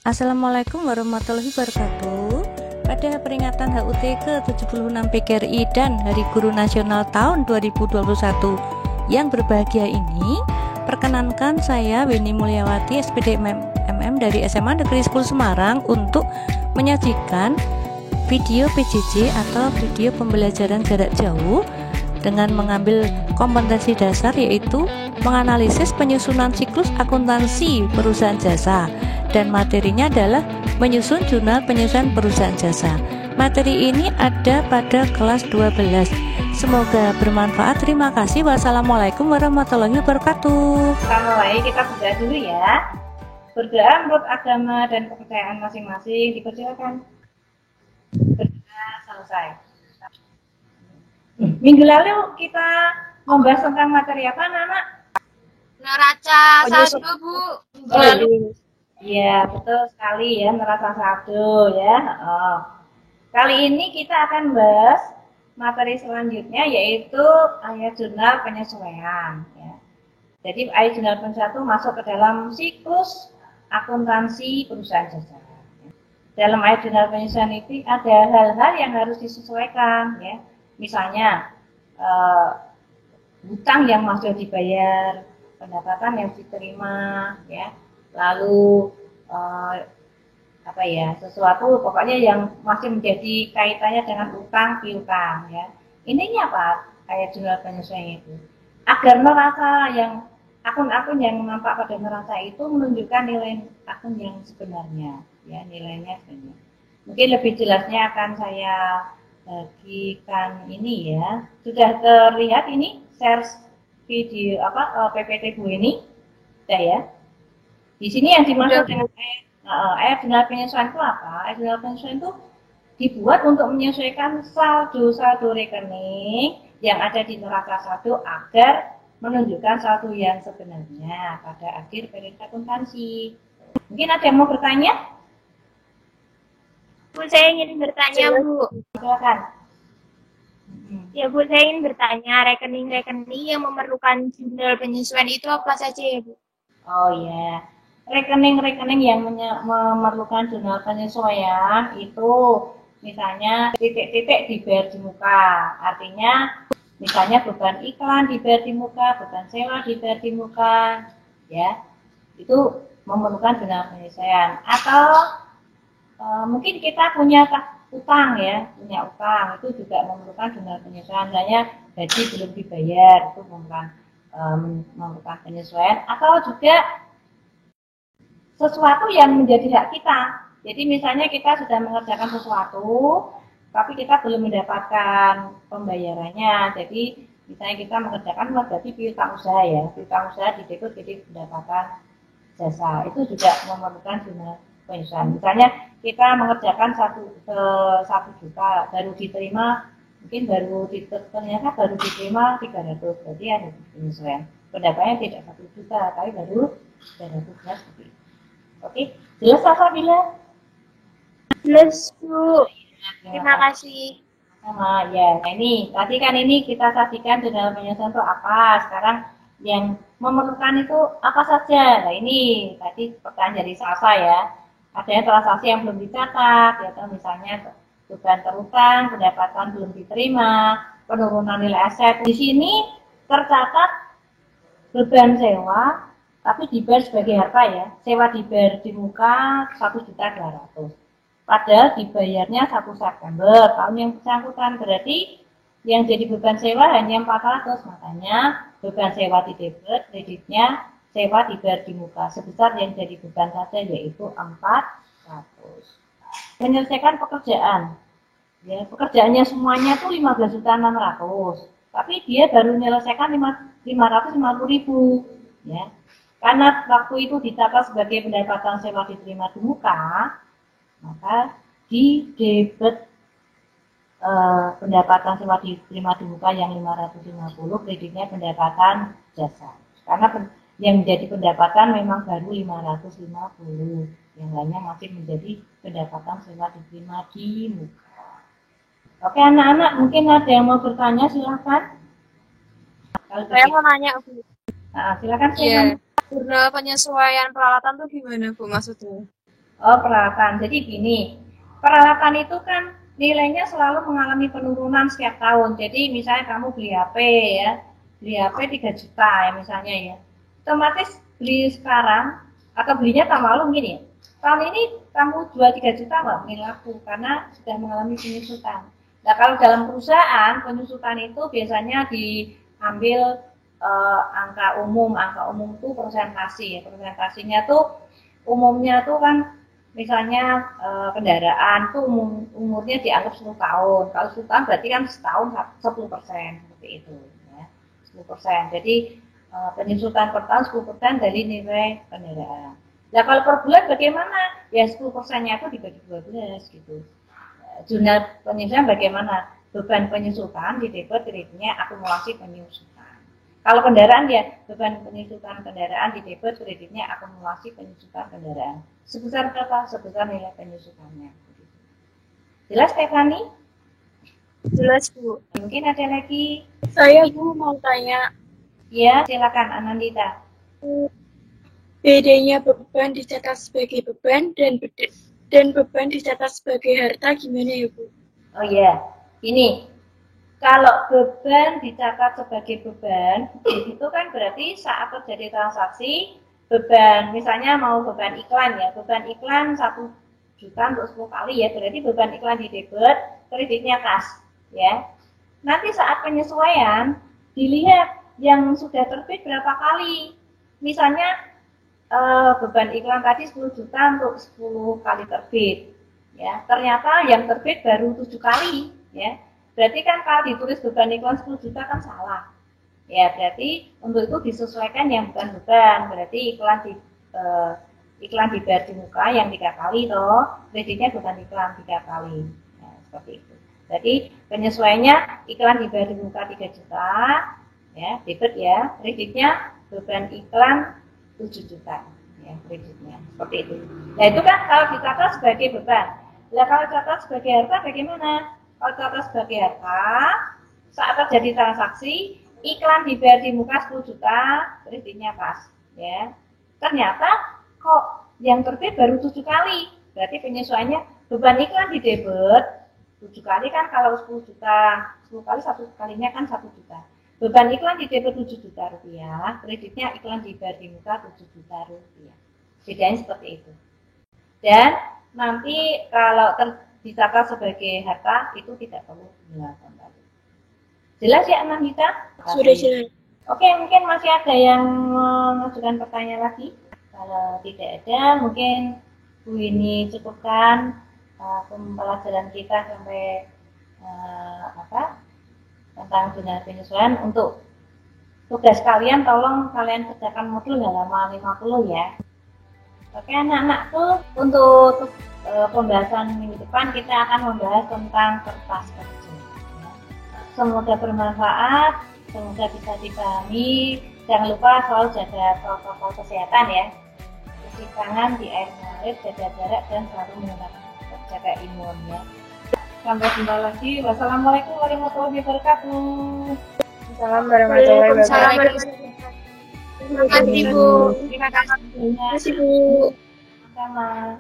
Assalamualaikum warahmatullahi wabarakatuh. Pada peringatan HUT ke-76 PGRI dan Hari Guru Nasional tahun 2021 yang berbahagia ini, perkenankan saya Weni Mulyawati SPD MM dari SMA Negeri 10 Semarang untuk menyajikan video PJJ atau video pembelajaran jarak jauh dengan mengambil kompetensi dasar, yaitu menganalisis penyusunan siklus akuntansi perusahaan jasa, dan materinya adalah menyusun jurnal penyusunan perusahaan jasa. Materi ini ada pada kelas 12. Semoga bermanfaat. Terima kasih. Wassalamualaikum warahmatullahi wabarakatuh. Kita mulai, kita berdoa dulu ya. Berdoa menurut agama dan kepercayaan masing-masing. Dipersilakan. Berdoa selesai. Minggu lalu kita membahas tentang materi apa, Anak? Neraca saldo, Bu. Minggu lalu. Iya, betul sekali ya, neraca saldo ya. Kali ini kita akan bahas materi selanjutnya, yaitu ayat jurnal penyesuaian ya. Jadi ayat jurnal penyesuaian itu masuk ke dalam siklus akuntansi perusahaan jasa. Dalam ayat jurnal penyesuaian itu ada hal-hal yang harus disesuaikan ya. Misalnya hutang yang masih dibayar, pendapatan yang diterima ya. Lalu sesuatu pokoknya yang masih menjadi kaitannya dengan utang piutang ya. Ininya apa? Ayat jurnal penyesuaian itu agar neraca yang akun-akun yang nampak pada neraca itu menunjukkan nilai akun yang sebenarnya ya, nilainya sebenarnya. Mungkin lebih jelasnya akan saya bagikan ini ya. Sudah terlihat ini share video PPT Bu ini sudah ya. Di sini yang dimaksud dengan ayat jurnal penyesuaian itu apa? Ayat jurnal penyesuaian itu dibuat untuk menyesuaikan saldo-saldo rekening yang ada di neraca saldo agar menunjukkan saldo yang sebenarnya pada akhir periode akuntansi. Mungkin ada yang mau bertanya? Bu, saya ingin bertanya, Bu. Silakan. Ya, Bu, saya ingin bertanya, rekening-rekening yang memerlukan jurnal penyesuaian itu apa saja ya, Bu? Oh ya, rekening-rekening yang memerlukan jurnal penyesuaian itu misalnya titik-titik dibayar di muka, artinya misalnya beban iklan dibayar di muka, beban sewa dibayar di muka, ya itu memerlukan jurnal penyesuaian. Atau mungkin kita punya utang ya, punya utang itu juga memerlukan jurnal penyesuaian. Misalnya gaji belum dibayar itu memerlukan penyesuaian. Atau juga sesuatu yang menjadi hak kita. Jadi misalnya kita sudah mengerjakan sesuatu, tapi kita belum mendapatkan pembayarannya. Jadi misalnya kita mengerjakan berarti piutang usaha ya, piutang usaha didebit jadi pendapatan jasa. Itu juga memerlukan jurnal penyesuaian. Misalnya kita mengerjakan 1 juta, baru diterima mungkin ternyata baru diterima 300, berarti ada penyesuaian. Pendapatnya tidak 1 juta, tapi baru 300 seperti itu. Oke, jelas Bila? Jelas, Bu. Terima kasih. Sama ya. Nah ini tadi kan ini kita saksikan jurnal penyesuaian itu apa. Sekarang yang memerlukan itu apa saja. Nah ini tadi pertanyaan dari Sasa ya. Adanya transaksi yang belum dicatat, ya, atau misalnya beban terutang, pendapatan belum diterima, penurunan nilai aset. Di sini tercatat beban sewa, tapi dibayar sebagai harta ya. Sewa dibayar di muka 1.200.000. Padahal dibayarnya 1 September tahun yang bersangkutan. Berarti yang jadi beban sewa hanya 400. Makanya beban sewa di debit, kreditnya sewa dibayar di muka sebesar yang jadi beban saja, yaitu 400. Menyelesaikan pekerjaan. Ya, pekerjaannya semuanya tuh 15.600.000. Tapi dia baru menyelesaikan 550.000. Ya. Karena waktu itu dicatat sebagai pendapatan sewa diterima di muka, maka di debit pendapatan sewa diterima di muka yang 550, kreditnya pendapatan jasa. Karena yang menjadi pendapatan memang baru 550, yang lainnya masih menjadi pendapatan sewa diterima di muka. Oke anak-anak, mungkin ada yang mau bertanya, silahkan. Saya mau nanya, Bu. Nah, silakan. Iya. Jurnal penyesuaian peralatan tuh gimana, Bu, maksudnya? Oh, peralatan. Jadi gini, peralatan itu kan nilainya selalu mengalami penurunan setiap tahun. Jadi misalnya kamu beli HP ya, beli HP 3 juta ya misalnya ya. Otomatis beli sekarang atau belinya tahun lalu gini ya. Tahun ini kamu jual 3 juta nggak mungkin laku karena sudah mengalami penyusutan. Nah, kalau dalam perusahaan penyusutan itu biasanya diambil angka umum itu persentase ya. Persentasenya tuh umumnya tuh kan misalnya kendaraan tuh umurnya dianggap 10 tahun. Kalau 10 tahun berarti kan setahun 10% seperti itu ya. 10%. Jadi penyusutan per tahun 10% dari nilai kendaraan. Nah, kalau per bulan bagaimana? Ya 10%-nya itu dibagi 12 gitu. Jurnal penyusutan bagaimana? Beban penyusutan di debit kreditnya akumulasi penyusutan. Kalau kendaraan ya beban penyusutan kendaraan di debit kreditnya akumulasi penyusutan kendaraan. Sebesar berapa? Sebesar nilai penyusutannya. Jelas Stefani? Jelas, Bu. Mungkin ada lagi? Saya, Bu, mau tanya. Ya, silakan Anandita. Bedanya beban dicatat sebagai beban dan beban dicatat sebagai harta gimana ya, Bu? Oh iya, ini kalau beban dicatat sebagai beban, itu kan berarti saat terjadi transaksi beban, misalnya mau beban iklan ya, beban iklan 1 juta untuk 10 kali ya, berarti beban iklan di debit, kreditnya kas ya. Nanti saat penyesuaian dilihat yang sudah terbit berapa kali. Misalnya beban iklan tadi 10 juta untuk 10 kali terbit. Ya, ternyata yang terbit baru 7 kali ya. Berarti kan kalau ditulis beban iklan 10 juta kan salah. Ya, berarti untuk itu disesuaikan yang bukan beban. Berarti iklan dibayar di muka yang 3 kali toh, kreditnya bukan iklan 3 kali. Ya, seperti itu. Jadi penyesuaiannya iklan dibayar di muka 3 juta, ya, debit ya, kreditnya beban iklan 7 juta ya, kreditnya seperti itu. Nah itu kan kalau dicatat sebagai beban. Nah kalau dicatat sebagai harta bagaimana? Kalau dicatat sebagai harta saat terjadi transaksi iklan dibayar di muka 10 juta, kreditnya pas ya. Ternyata kok yang terbit baru 7 kali. Berarti penyesuaiannya beban iklan di debit 7 kali kan kalau 10 juta, 10 kali satu kalinya kan 1 juta. Beban iklan di debit 7 juta rupiah, kreditnya iklan dibayar di muka 7 juta rupiah. Bedanya seperti itu. Dan nanti kalau dicatat sebagai harta itu tidak perlu dilakukan lagi. Jelas ya Anandita? Sudah jelas. Oke, mungkin masih ada yang mengajukan pertanyaan lagi. Kalau tidak ada, mungkin Bu ini cukupkan pembelajaran kita sampai tentang jurnal penyesuaian. Untuk tugas kalian tolong kalian kerjakan modul halaman 50 ya. Oke anak-anakku, untuk pembahasan minggu depan kita akan membahas tentang kertas kerja. Semoga bermanfaat, semoga bisa dipahami. Jangan lupa selalu jaga protokol kesehatan ya. Cuci tangan di air mengalir, jaga jarak dan selalu menggunakan masker, jaga imun ya. Sampai jumpa lagi. Wassalamualaikum warahmatullahi wabarakatuh. Assalamualaikum warahmatullahi wabarakatuh. Terima kasih, Bu. Terima kasih. Terima kasih, Bu. Sama.